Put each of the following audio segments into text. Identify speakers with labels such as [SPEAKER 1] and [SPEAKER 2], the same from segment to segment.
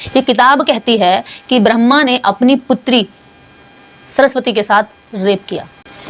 [SPEAKER 1] ये किताब कहती है कि ब्रह्मा ने अपनी पुत्री सरस्वती के साथ रेप किया।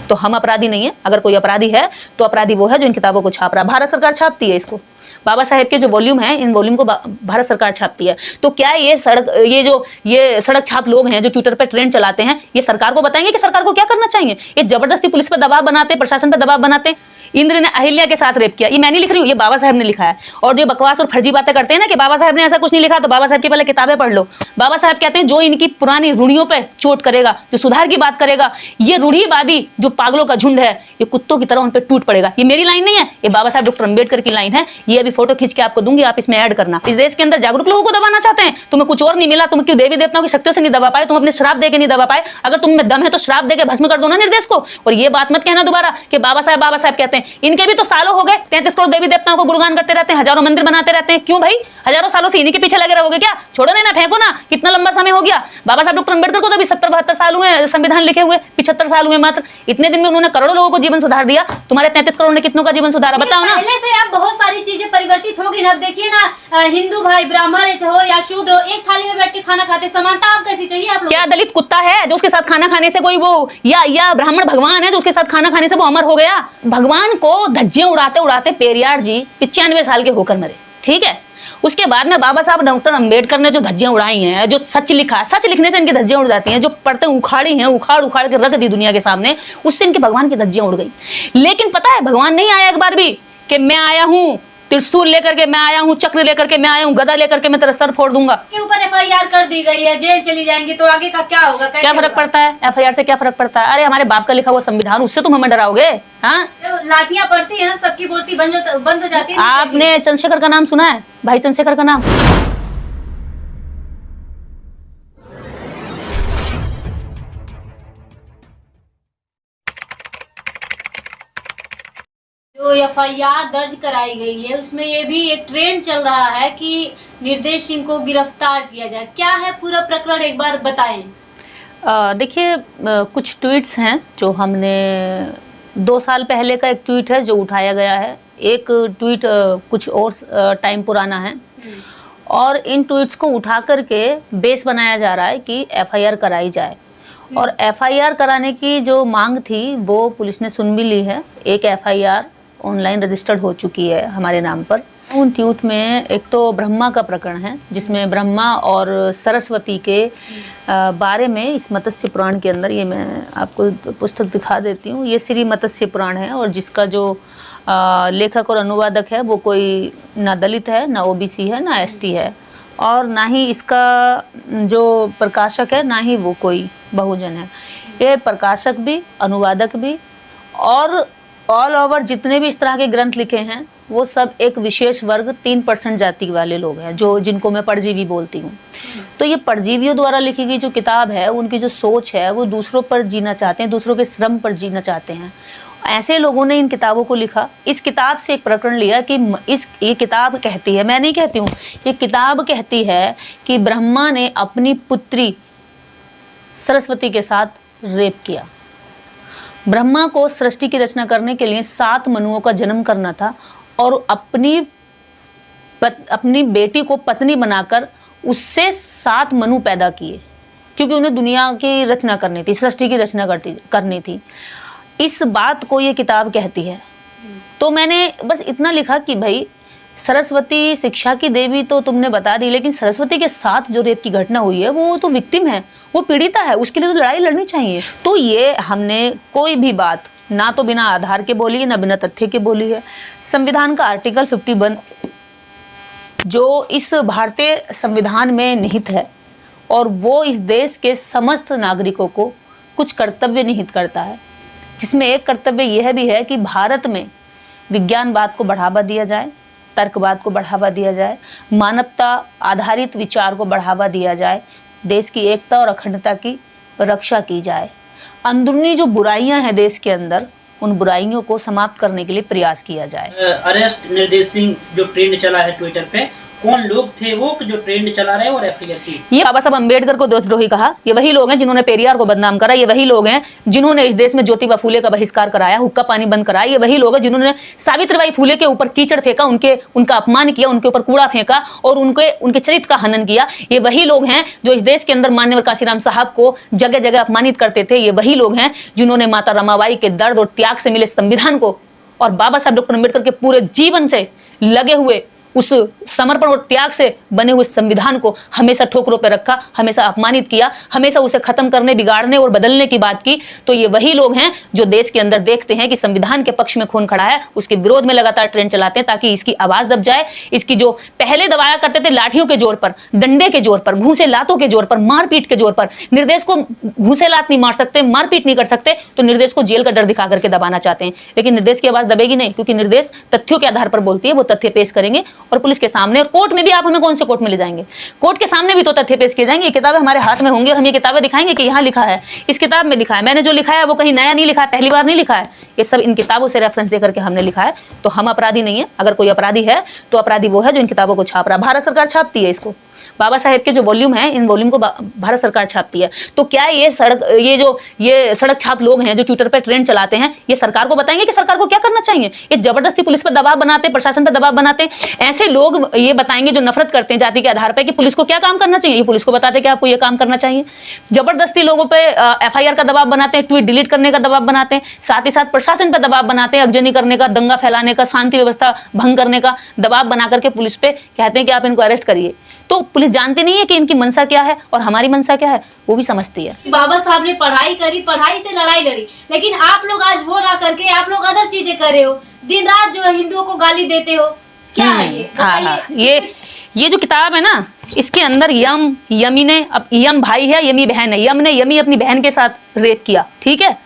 [SPEAKER 1] तो हम अपराधी नहीं है, अगर कोई अपराधी है तो अपराधी वो है जो इन किताबों को छाप रहा है। भारत सरकार छापती है इसको, बाबा साहेब के जो वॉल्यूम है, इन वॉल्यूम को भारत सरकार छापती है। तो क्या ये सड़क छाप लोग हैं जो ट्विटर पे ट्रेंड चलाते हैं, ये सरकार को बताएंगे कि सरकार को क्या करना चाहिए? ये जबरदस्ती पुलिस पर दबाव बनाते, प्रशासन पर दबाव बनाते। इंद्र ने अहिल्या के साथ रेप किया, ये मैं नहीं लिख रही हूँ, ये बाबा साहेब ने लिखा है। और जो बकवास और फर्जी बातें करते हैं ना कि बाबा साहेब ने ऐसा कुछ नहीं लिखा, तो बाबा साहेब की पहले किताबें पढ़ लो। बाबा साहेब कहते हैं जो इनकी पुरानी रूढ़ियों पे चोट करेगा, जो सुधार की बात करेगा, ये रूढ़िवादी जो पागलों का झुंड है, ये कुत्तों की तरह उन पे टूट पड़ेगा। ये मेरी लाइन नहीं है, ये बाबा साहेब डॉक्टर अंबेडकर की लाइन है। ये अभी फोटो खींच के आपको दूंगी, आप इसमें ऐड करना। इस देश के अंदर जागरूक लोगों को दबाना चाहते हैं, तुम्हें कुछ और नहीं मिला, तुम क्यों देवी देवताओं की शक्तियों से नहीं दबा पाए, तुम अपने श्राप देके नहीं दबा पाए। अगर तुम में दम है तो श्राप देके भस्म कर दो ना निर्देश को। और ये बात मत कहना दोबारा कि बाबा साहेब कहते हैं। इनके भी तो सालों हो गए, 33 करोड़ देवी देवताओं को गुणगान करते रहते हैं, हजारों मंदिर बनाते रहते हैं। क्यों भाई, हजारों सालों से इन्हीं के पीछे लगे रहोगे क्या? छोड़ो ना, फेंको ना, कितना लंबा समय हो गया। बाबा साहब डॉक्टर अंबेडकर को तो अभी 70-72 साल हुए संविधान लिखे हुए, 75 साल हुए मात्र। इतने दिन में उन्होंने करोड़ों लोगों को जीवन सुधार दिया। तुम्हारे 33 करोड़ ने कितनों का जीवन सुधारा, बताओ ना।
[SPEAKER 2] पहले से अब बहुत सारी चीजें परिवर्तित हो गई ना। अब देखिए ना, हिंदू भाई ब्राह्मण हो या शूद्र हो, एक थाली में बैठ के खाना खाते। समानता आप कैसी चाहिए आप लोग? क्या
[SPEAKER 1] दलित कुत्ता है जो उसके साथ खाना खाने से कोई वो, या ब्राह्मण भगवान है जो उसके साथ खाना खाने से वो अमर हो गया? भगवान को धज्जियां उड़ाते उड़ाते पेरियार जी 95 साल के होकर मरे, ठीक है। उसके बाद में बाबा साहब डॉक्टर अंबेडकर ने जो धज्जियां उड़ाई हैं, जो सच लिखा, सच लिखने से इनकी धज्जियां उड़ जाती हैं। जो पढ़ते उखाड़ी हैं, उखाड़ के रख दी दुनिया के सामने, उससे इनके भगवान की धज्जियां उड़ गई। लेकिन पता है भगवान नहीं आया एक बार भी कि मैं आया हूं त्रिशूल लेकर के, मैं आया हूं चक्र लेकर के, मैं आया हूं गदा लेकर के, मैं तेरा सर फोड़ दूंगा।
[SPEAKER 2] के ऊपर एफआईआर कर दी गई है, जेल चली जाएंगी, तो आगे का क्या होगा?
[SPEAKER 1] क्या फर्क पड़ता है एफआईआर से? क्या फर्क पड़ता है? अरे हमारे बाप का लिखा हुआ संविधान, उससे तुम हमें डराओगे? हाँ,
[SPEAKER 2] लाठियां पड़ती है, सबकी बोलती बंद हो जाती है।
[SPEAKER 1] आपने चंद्रशेखर का नाम सुना है? भाई चंद्रशेखर का नाम?
[SPEAKER 2] जो एफआईआर दर्ज कराई गई है उसमें ये भी एक ट्रेंड चल रहा है कि निर्देश सिंह को गिरफ्तार किया जाए। क्या है पूरा प्रकरण, एक बार बताएं।
[SPEAKER 1] देखिए, कुछ ट्वीट्स हैं जो हमने 2 साल पहले का एक ट्वीट है जो उठाया गया है, एक ट्वीट कुछ और टाइम पुराना है, और इन ट्वीट्स को उठा करके बेस बनाया जा रहा है कि एफआईआर कराई जाए। और एफआईआर कराने की जो मांग थी वो पुलिस ने सुन भी ली है। एक एफआईआर ऑनलाइन रजिस्टर्ड हो चुकी है हमारे नाम पर। उन ट्वीट में एक तो ब्रह्मा का प्रकरण है जिसमें ब्रह्मा और सरस्वती के बारे में इस मत्स्य पुराण के अंदर, ये मैं आपको पुस्तक दिखा देती हूँ, ये श्री मत्स्य पुराण है। और जिसका जो लेखक और अनुवादक है वो कोई ना दलित है, ना ओबीसी है, ना एसटी है, और ना ही इसका जो प्रकाशक है, ना ही वो कोई बहुजन है। ये प्रकाशक भी, अनुवादक भी, और ऑल ओवर जितने भी इस तरह के ग्रंथ लिखे हैं वो सब एक विशेष वर्ग 3% जाति वाले लोग हैं, जो जिनको मैं परजीवी बोलती हूँ। तो ये परजीवियों द्वारा लिखी गई जो किताब है, उनकी जो सोच है वो दूसरों पर जीना चाहते हैं, दूसरों के श्रम पर जीना चाहते हैं। ऐसे लोगों ने इन किताबों को लिखा। इस किताब से एक प्रकरण लिया कि ये किताब कहती है, मैं नहीं कहती हूँ, ये किताब कहती है कि ब्रह्मा ने अपनी पुत्री सरस्वती के साथ रेप किया। ब्रह्मा को सृष्टि की रचना करने के लिए 7 मनुओं का जन्म करना था और अपनी बेटी को पत्नी बनाकर उससे 7 मनु पैदा किए, क्योंकि उन्हें दुनिया की रचना करनी थी, सृष्टि की रचना करनी थी। इस बात को ये किताब कहती है। तो मैंने बस इतना लिखा कि भाई सरस्वती शिक्षा की देवी तो तुमने बता दी, लेकिन सरस्वती के साथ जो रेप की घटना हुई है वो तो विक्टिम है, वो पीड़िता है, उसके लिए तो लड़ाई लड़नी चाहिए। तो ये हमने कोई भी बात ना तो बिना आधार के बोली है, ना बिना तथ्य के बोली है। संविधान का आर्टिकल 51 जो इस भारतीय संविधान में निहित है, और वो इस देश के समस्त नागरिकों को कुछ कर्तव्य निहित करता है, जिसमें एक कर्तव्य यह भी है कि भारत में विज्ञानवाद को बढ़ावा दिया जाए, तर्कवाद को बढ़ावा दिया जाए, मानवता आधारित विचार को बढ़ावा दिया जाए, देश की एकता और अखंडता की रक्षा की जाए, अंदरूनी जो बुराइयां हैं देश के अंदर, उन बुराइयों को समाप्त करने के लिए प्रयास किया जाए।
[SPEAKER 3] अरेस्ट निर्देश सिंह जो ट्रेंड चला है ट्विटर पे, कौन लोग थे वो जो ट्रेंड चला रहे और एफआईआर की?
[SPEAKER 1] ये बाबा साहब अम्बेडकर को देशद्रोही कहा, ये वही लोग हैं जिन्होंने पेरियार को बदनाम करा, ये वही लोग हैं जिन्होंने इस देश में ज्योतिबा फूले का बहिष्कार कराया, हुक्का पानी बंद कराया, ये वही लोग हैं जिन्होंने सावित्रीबाई फूले के ऊपर कीचड़ फेंका, उनका अपमान किया, उनके ऊपर कूड़ा फेंका और उनके चरित्र का हनन किया। ये वही लोग हैं जो इस देश के अंदर माननीय काशीराम साहब को जगह जगह अपमानित करते थे। ये वही लोग हैं जिन्होंने माता रमाबाई के दर्द और त्याग से मिले संविधान को और बाबा साहब डॉक्टर अम्बेडकर के पूरे जीवन से लगे हुए उस समर्पण और त्याग से बने हुए संविधान को हमेशा ठोकरों पर रखा, हमेशा अपमानित किया, हमेशा उसे खत्म करने, बिगाड़ने और बदलने की बात की। तो ये वही लोग हैं जो देश के अंदर देखते हैं कि संविधान के पक्ष में खून खड़ा है, उसके विरोध में लगातार ट्रेंड चलाते हैं ताकि इसकी आवाज दब जाए। इसकी जो पहले दबाया करते थे लाठियों के जोर पर, डंडे के जोर पर, घूंसे लातों के जोर पर, मारपीट के जोर पर, निर्देश को घूंसे लात नहीं मार सकते, मारपीट नहीं कर सकते, तो निर्देश को जेल का डर दिखा करके दबाना चाहते हैं। लेकिन निर्देश की आवाज दबेगी नहीं, क्योंकि निर्देश तथ्यों के आधार पर बोलती है, वो तथ्य पेश करेंगे और पुलिस के सामने और कोर्ट में भी। आप हमें कौन से कोर्ट में ले जाएंगे? कोर्ट के सामने भी तो तथ्य पेश किए जाएंगे। ये किताबें हमारे हाथ में होंगी और हम ये किताबें दिखाएंगे कि यहाँ लिखा है, इस किताब में लिखा है। मैंने जो लिखा है वो कहीं नया नहीं लिखा है, पहली बार नहीं लिखा है, ये सब इन किताबों से रेफरेंस देकर के हमने लिखा है। तो हम अपराधी नहीं है। अगर कोई अपराधी है तो अपराधी वो है जो इन किताबों को छाप रहा है। भारत सरकार छापती है इसको, बाबा साहेब के जो वॉल्यूम है, इन वॉल्यूम को भारत सरकार छापती है। तो क्या ये सड़क छाप लोग हैं जो ट्विटर पे ट्रेंड चलाते हैं, ये सरकार को बताएंगे कि सरकार को क्या करना चाहिए? ये जबरदस्ती पुलिस पर दबाव बनाते, प्रशासन पर दबाव बनाते। ऐसे लोग ये बताएंगे जो नफरत करते हैं जाति के आधार पर कि पुलिस को क्या काम करना चाहिए, ये पुलिस को बताते कि आपको ये काम करना चाहिए। जबरदस्ती लोगों पे एफआईआर का दबाव बनाते हैं, ट्वीट डिलीट करने का दबाव बनाते हैं, साथ ही साथ प्रशासन पर दबाव बनाते हैं, अगजनी करने का, दंगा फैलाने का, शांति व्यवस्था भंग करने का दबाव बना करके पुलिस पे कहते हैं कि आप इनको अरेस्ट करिए। तो पुलिस जानती नहीं है कि इनकी मंशा क्या है और हमारी मंशा क्या है, वो भी समझती है।
[SPEAKER 2] बाबा साहब ने पढ़ाई करी, पढ़ाई से लड़ाई लड़ी, लेकिन आप लोग आज वो ना करके आप लोग अदर चीजें कर रहे हो, दिन रात जो है हिंदुओं को गाली देते हो। क्या है ये?
[SPEAKER 1] हाँ, ये जो किताब है ना, इसके अंदर यमी ने, अब यम भाई है, यमी बहन है, यम ने यमी अपनी बहन के साथ रेप किया, ठीक है,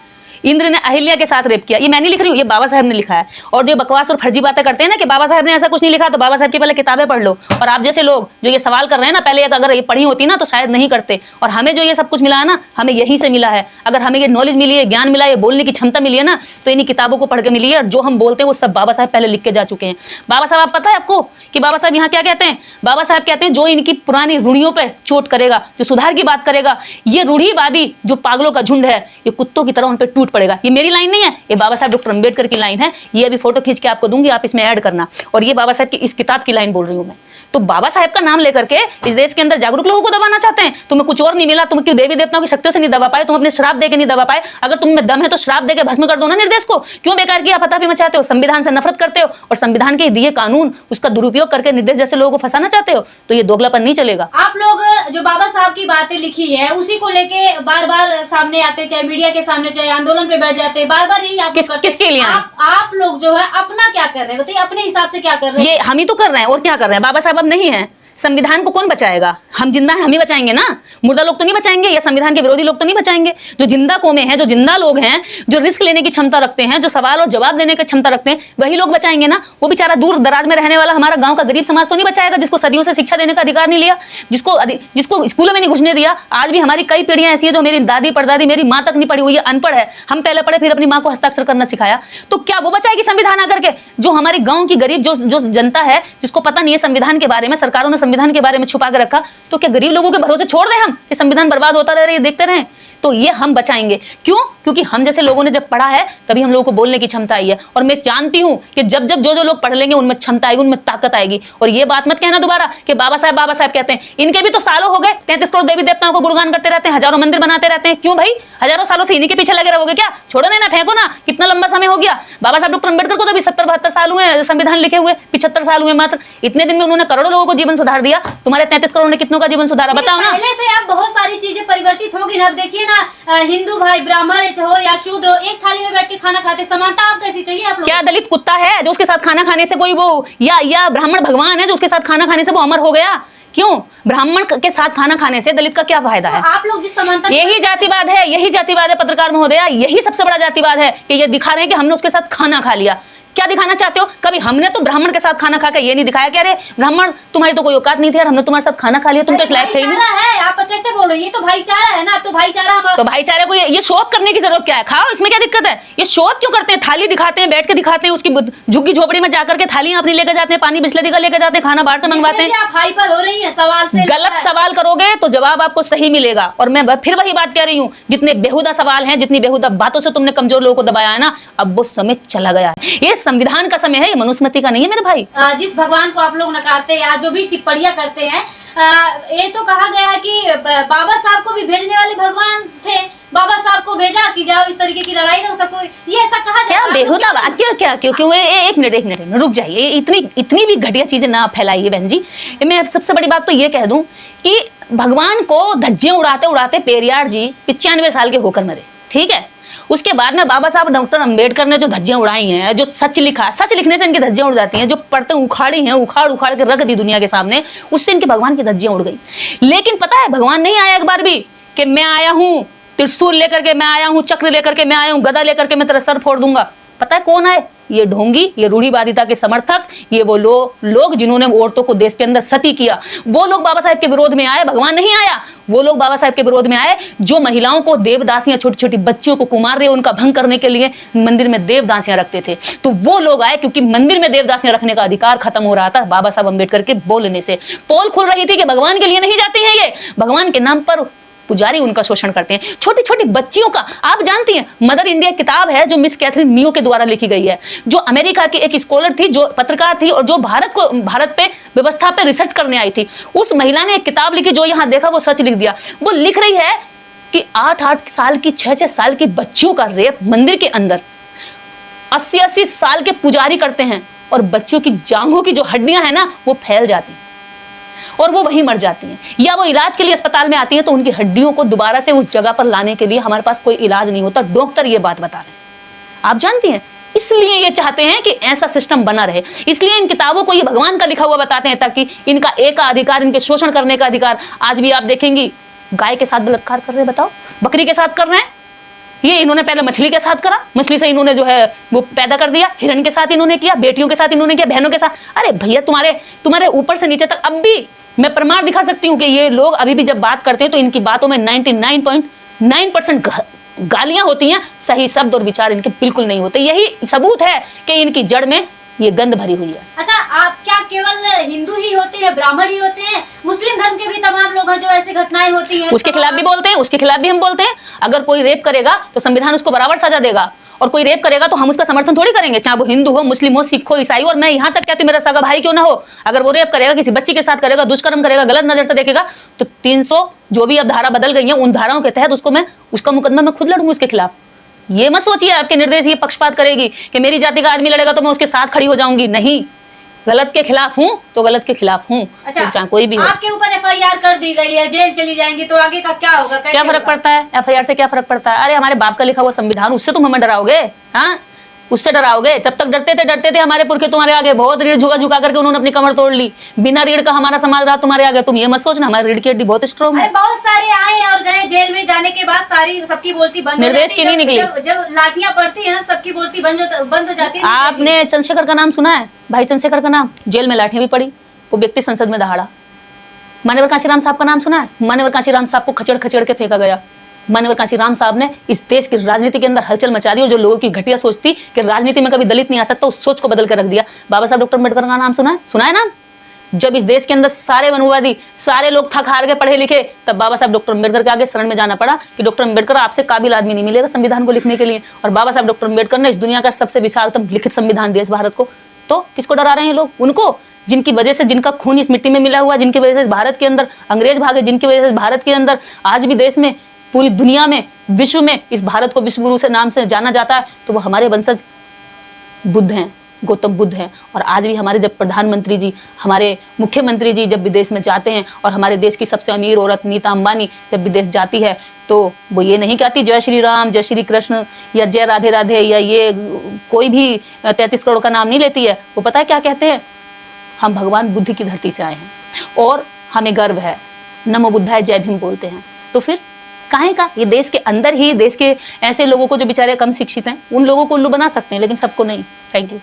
[SPEAKER 1] इंद्र ने अहिल्या के साथ रेप किया। ये मैं नहीं लिख रही हूँ, ये बाबा साहब ने लिखा है। और जो बकवास और फर्जी बातें करते हैं ना कि बाबा साहब ने ऐसा कुछ नहीं लिखा, तो बाबा साहब की पहले किताबें पढ़ लो। और आप जैसे लोग जो ये सवाल कर रहे हैं ना, पहले अगर ये पढ़ी होती ना तो शायद नहीं करते। और हमें जो ये सब कुछ मिला है ना, हमें यहीं से मिला है। अगर हमें ये नॉलेज मिली है, ज्ञान मिला है, बोलने की क्षमता मिली है ना, तो इन्हीं किताबों को पढ़ के मिली है। और जो हम बोलते हैं वो सब बाबा साहब पहले लिख के जा चुके हैं। बाबा साहब, आप पता है आपको कि बाबा साहब यहाँ क्या कहते हैं? बाबा साहब कहते हैं जो इनकी पुरानी रूढ़ियों पर चोट करेगा, जो सुधार की बात करेगा, ये रूढ़िवादी जो पागलों का झुंड है, ये कुत्तों की तरह उन पर टूट पड़ेगा। ये मेरी लाइन नहीं है, ये बाबा साहब डॉक्टर अम्बेडकर की लाइन है। ये अभी फोटो खींच के आपको दूंगी, आप इसमें ऐड करना। और ये बाबा साहब की इस किताब की लाइन बोल रही हूं मैं। तो बाबा साहब का नाम लेकर के इस देश के अंदर जागरूक लोगों को दबाना चाहते हैं। तुम्हें कुछ और नहीं मिला, तुम क्यों देवी देवताओं की शक्तियों से नहीं दबा पाए, तुम अपने श्राप देके नहीं दबा पाए। अगर तुम में दम है तो श्राप देके भस्म कर दो ना निर्देश को। क्यों बेकार की आफताफी मचाते हो, संविधान से नफरत करते हो और संविधान के दिए कानून उसका दुरुपयोग करके निर्देश जैसे लोगों को फंसाना चाहते हो? तो ये दोगलापन नहीं चलेगा।
[SPEAKER 2] आप लोग जो बाबा साहब की बातें लिखी है उसी को लेके बार बार सामने आते, चाहे मीडिया के सामने, चाहे आंदोलन पे बैठ जाते, बार बार यही
[SPEAKER 1] किसके लिए?
[SPEAKER 2] आप लोग जो है अपना क्या कर रहे हैं बताइए, अपने हिसाब से क्या कर रहे हैं?
[SPEAKER 1] ये हम ही तो कर रहे हैं, और क्या कर रहे हैं? बाबा साहब अब नहीं है, संविधान को कौन बचाएगा? हम जिंदा हैं, हम ही बचाएंगे ना। मुर्दा लोग तो नहीं बचाएंगे, या संविधान के विरोधी लोग तो नहीं बचाएंगे। जो जिंदा कौमें हैं, जो जिंदा लोग हैं, जो रिस्क लेने की क्षमता रखते हैं, जो सवाल और जवाब देने की क्षमता रखते हैं, वही लोग बचाएंगे ना। वो बेचारा दूर दराज में रहने वाला हमारा गांव का गरीब समाज तो नहीं बचाएगा, जिसको सदियों से शिक्षा देने का अधिकार नहीं लिया, जिसको स्कूलों में नहीं घुसने दिया। आज भी हमारी कई पीढ़ियां ऐसी है जो मेरी दादी परदादी, मेरी माँ तक नहीं पढ़ी हुई है, अनपढ़ है। हम पहले पढ़े, फिर अपनी माँ को हस्ताक्षर करना सिखाया। तो क्या वो बचाएगी संविधान आकर के? जो हमारे गाँव की गरीब जो जनता है, जिसको पता नहीं है संविधान के बारे में, सरकारों ने संविधान के बारे में छुपा के रखा, तो क्या गरीब लोगों के भरोसे छोड़ दें हम कि संविधान बर्बाद होता रहे, देखते रहें? तो ये हम बचाएंगे। क्यों? क्योंकि हम जैसे लोगों ने जब पढ़ा है तभी हम लोगों को बोलने की क्षमता आई है। और मैं जानती हूं कि जब जब जो लोग पढ़ लेंगे उनमें क्षमता आएगी, उनमें ताकत आएगी। और ये बात मत कहना दोबारा कि बाबा साहब कहते हैं। इनके भी तो सालों हो गए, 33 करोड़ देवी देवताओं को गुणगान करते रहते हैं, हजारों मंदिर बनाते रहते हैं। क्यों भाई? हजारों सालों से इन्हीं के पीछे लगे रहोगे क्या? छोड़ो ना, फेंको ना, कितना लंबा समय हो गया। बाबा साहब डॉक्टर अम्बेडकर को तो अभी 70-72 साल हुए संविधान लिखे हुए, 75 साल हुए मात्र। इतने दिन में उन्होंने करोड़ों लोगों को जीवन सुधार दिया। तुम्हारे 33 करोड़ ने कितनों का जीवन सुधारा, बताओ ना।
[SPEAKER 2] पहले से अब बहुत सारी चीजें परिवर्तित होगी ना। अब देखिए ना, हिंदू भाई, ब्राह्मण हो या शूद्र हो, एक थाली में बैठ के खाना खाते, समानता आप कैसी चाहिए आप लोग?
[SPEAKER 1] क्या दलित कुत्ता है जो उसके साथ खाना खाने से कोई वो, या ब्राह्मण भगवान है जो उसके साथ खाना खाने से वो अमर हो गया? क्यों? ब्राह्मण के साथ खाना खाने से दलित का क्या फायदा है?
[SPEAKER 2] आप लोग जिस समानता,
[SPEAKER 1] यही जातिवाद है, यही जातिवाद है पत्रकार महोदया, यही सबसे बड़ा जातिवाद है कि ये दिखा रहे हैं कि हमने उसके साथ खाना खा लिया। क्या दिखाना चाहते हो? कभी हमने तो ब्राह्मण के साथ खाना खा के ये नहीं दिखाया कि अरे ब्राह्मण तुम्हारी तो कोई औकात नहीं थी यार, हमने तुम्हारे साथ खाना खा लिया, तुम तो इस लायक थे ही नहीं।
[SPEAKER 2] आप कैसे बोल रहे हो? ये तो भाईचारा है ना, तो भाईचारा
[SPEAKER 1] तो भाईचारे को ये शो ऑफ करने की जरूरत क्या है? खाओ, इसमें क्या दिक्कत है? ये शो ऑफ क्यों करते हैं? थाली दिखाते हैं, बैठ के दिखाते हैं, उसकी झुग्गी झोपड़ी में जाकर के थालियां अपनी लेकर जाते हैं, पानी बिस्लरी का लेकर जाते हैं, खाना बाहर से मंगवाते हैं।
[SPEAKER 2] आप हाइपर हो रही है सवाल से।
[SPEAKER 1] गलत सवाल करोगे तो जवाब आपको सही मिलेगा। और मैं फिर वही बात कह रही हूँ, जितने बेहुदा सवाल हैं, जितनी बेहुदा बातों से तुमने कमजोर लोगों को दबाया है ना, अब वो समय चला गया है। ये संविधान का समय है, ये मनुस्मृति का नहीं है मेरे भाई।
[SPEAKER 2] जिस भगवान को आप लोग नकारते हैं या जो भी टिप्पणियां करते हैं, ये तो कहा गया है कि बाबा साहब को भी भेजने वाले भगवान थे, बाबा साहब को भेजा कि जाओ इस तरीके की लड़ाई ना हो सको, ये ऐसा कहा जाता है।
[SPEAKER 1] क्या बेहुदा बात, क्या क्यों एक मिनट रुक जाइए, इतनी भी घटिया चीजें ना फैलाइए बहन जी। मैं सबसे बड़ी बात तो ये कह दूं कि भगवान को धज्जियां उड़ाते उड़ाते पेरियार जी 95 साल के होकर मरे, ठीक है। उसके बाद में बाबा साहब डॉक्टर अंबेडकर ने जो धज्जियां उड़ाई हैं, जो सच लिखा, सच लिखने से इनकी धज्जियां उड़ जाती हैं, जो पढ़ते उखाड़ी हैं, उखाड़ के रख दी दुनिया के सामने, उससे इनके भगवान की धज्जियां उड़ गई। लेकिन पता है भगवान नहीं आया एक बार भी कि मैं आया हूं त्रिशूल लेकर के, मैं आया हूं चक्र लेकर के, मैं आया हूं गदा लेकर के, मैं तेरा सर फोड़ दूंगा। पता है कौन आए? ये ढोंगी, ये रूढ़िवादिता के समर्थक, ये वो लोग जिन्होंने औरतों को देश के अंदर सती किया, वो लोग बाबा साहब के विरोध में आए। भगवान नहीं आया, वो लोग बाबा साहब के विरोध में आए जो महिलाओं को, देवदासियां, छोटी छोटी बच्चियों को, कुमार रहे, उनका भंग करने के लिए मंदिर में देवदासियां रखते थे। तो वो लोग आए क्योंकि मंदिर में देवदासियां रखने का अधिकार खत्म हो रहा था बाबा साहब अम्बेडकर के बोलने से। पोल खुल रही थी कि भगवान के लिए नहीं जाती है, ये भगवान के नाम पर पुजारी उनका शोषण करते हैं। छोटी छोटी बच्चियों का, आप जानती हैं मदर इंडिया किताब है जो मिस कैथरीन मियो के द्वारा लिखी गई है, जो अमेरिका की एक स्कॉलर थी, जो पत्रकार थी और जो भारत पे व्यवस्था पे रिसर्च करने आई थी। उस महिला ने एक किताब लिखी, जो यहाँ देखा वो सच लिख दिया। वो लिख रही है कि 8-8 साल की, 6-6 साल की बच्चियों का रेप मंदिर के अंदर 80-80 साल के पुजारी करते हैं, और बच्चियों की जांघों की जो हड्डियां हैं ना वो फैल जाती हैं और वो वहीं मर जाती हैं, या वो इलाज के लिए अस्पताल में आती हैं तो उनकी हड्डियों को दोबारा से उस जगह पर लाने के लिए हमारे पास कोई इलाज नहीं होता। डॉक्टर ये बात बता रहे हैं, आप जानती हैं। इसलिए ये चाहते हैं कि ऐसा सिस्टम बना रहे, इसलिए इन किताबों को ये भगवान का लिखा हुआ बताते हैं, ताकि इनका एक अधिकार, इनके शोषण करने का अधिकार। आज भी आप देखेंगी गाय के साथ बलात्कार कर रहे हैं, बताओ, बकरी के साथ कर रहे हैं। ये इन्होंने पहले मछली के साथ करा, मछली से इन्होंने जो है वो पैदा कर दिया, हिरण के साथ इन्होंने किया, बेटियों के साथ इन्होंने किया, बहनों के साथ। अरे भैया, तुम्हारे ऊपर से नीचे तक अब भी मैं प्रमाण दिखा सकती हूँ कि ये लोग अभी भी जब बात करते हैं तो इनकी बातों में 99.9% गालियां होती हैं, सही शब्द और विचार इनके बिल्कुल नहीं होते। यही सबूत है कि इनकी जड़ में ये गंध भरी हुई है।
[SPEAKER 2] अच्छा, आप क्या केवल हिंदू ही होते हैं, ब्राह्मण ही होते हैं? मुस्लिम धर्म के भी तमाम लोग हैं जो ऐसी घटनाएं होती हैं,
[SPEAKER 1] उसके खिलाफ भी बोलते हैं, उसके खिलाफ भी हम बोलते हैं। अगर कोई रेप करेगा तो संविधान उसको बराबर सजा देगा, और कोई रेप करेगा तो हम उसका समर्थन थोड़ी करेंगे, चाहे वो हिंदू हो, मुस्लिम हो, सिख हो, ईसाई हो। और मैं यहाँ तक कहती हूँ, मेरा सगा भाई क्यों ना हो, अगर वो रेप करेगा, किसी बच्ची के साथ करेगा, दुष्कर्म करेगा, गलत नजर से देखेगा, तो 300 जो भी अब धारा बदल गई है, उन धाराओं के तहत उसका मुकदमा मैं खुद लड़ूंगी उसके खिलाफ। ये मत सोचिए आपके निर्देश ये पक्षपात करेगी कि मेरी जाति का आदमी लड़ेगा तो मैं उसके साथ खड़ी हो जाऊंगी। नहीं, गलत के खिलाफ हूँ तो गलत के खिलाफ हूँ।
[SPEAKER 2] अच्छा,
[SPEAKER 1] कोई भी
[SPEAKER 2] आपके ऊपर FIR कर दी गई है, जेल चली जाएंगी, तो आगे का क्या होगा?
[SPEAKER 1] क्या फर्क पड़ता है? FIR से क्या फर्क पड़ता है? अरे हमारे बाप का लिखा हुआ संविधान, उससे तुम हमें डराओगे? हाँ, उससे डराओगे? तब तक डरते थे हमारे पुरखे तुम्हारे आगे, बहुत रीढ़ झुका करके उन्होंने अपनी कमर तोड़ ली। बिना रीढ़ का हमारा समाज रहा तुम्हारे आगे। तुम ये मत सोचना हमारी रीढ़ की हड्डी बहुत स्ट्रॉन्ग है।
[SPEAKER 2] बहुत सारे आए और गए, जेल में जाने के बाद सबकी बोलती बंद हो जाती है।
[SPEAKER 1] निर्देश की नहीं निकली,
[SPEAKER 2] जब लाठियां पड़ती है ना, सबकी बोलती बंद हो जाती है।
[SPEAKER 1] आपने चंद्रशेखर का नाम सुना है? भाई चंद्रशेखर का नाम, जेल में लाठियां भी पड़ी, वो व्यक्ति संसद में दहाड़ा। मान्यवर कांशीराम साहब का नाम सुना है? मान्यवर कांशीराम साहब को खचेड़ के फेंका गया। मान्यवर कांशीराम साहब ने इस देश की राजनीति के अंदर हलचल मचा दी, और जो लोगों की घटिया सोच थी कि राजनीति में कभी दलित नहीं आ सकता, उस सोच को बदल कर रख दिया। बाबा साहब डॉक्टर अम्बेडकर का नाम सुना है ना? जब इस देश के अंदर सारे वनवादी, सारे लोग थक हार के पढ़े लिखे, तब बाबा साहब डॉक्टर अम्बेडकर के आगे शरण में जाना पड़ा कि डॉक्टर अम्बेडकर, आपसे काबिल आदमी नहीं मिलेगा संविधान को लिखने के लिए। और बाबा साहब डॉक्टर अम्बेडकर ने इस दुनिया का सबसे विशालतम लिखित संविधान दिया इस भारत को। तो किसको डरा रहे हैं लोग? उनको, जिनकी वजह से, जिनका खून इस मिट्टी में मिला हुआ, जिनकी वजह से भारत के अंदर अंग्रेज भागे, जिनकी वजह से भारत के अंदर आज भी देश में, पूरी दुनिया में, विश्व में इस भारत को विश्व गुरु से नाम से जाना जाता है। तो वो हमारे वंशज बुद्ध हैं, गौतम बुद्ध हैं। और आज भी हमारे जब प्रधानमंत्री जी, हमारे मुख्यमंत्री जी जब विदेश में जाते हैं, और हमारे देश की सबसे अमीर औरत नीता अंबानी जब विदेश जाती है, तो वो ये नहीं कहती जय श्री राम, जय श्री कृष्ण, या जय राधे राधे, या ये कोई भी 33 करोड़ का नाम नहीं लेती है। वो पता है क्या कहते हैं? हम भगवान बुद्ध की धरती से आए हैं और हमें गर्व है, नमो बुद्धाय, जय भीम बोलते हैं। तो फिर काहे का? ये देश के अंदर ही, देश के ऐसे लोगों को जो बेचारे कम शिक्षित हैं, उन लोगों को उल्लू बना सकते हैं, लेकिन सबको नहीं। Thank you.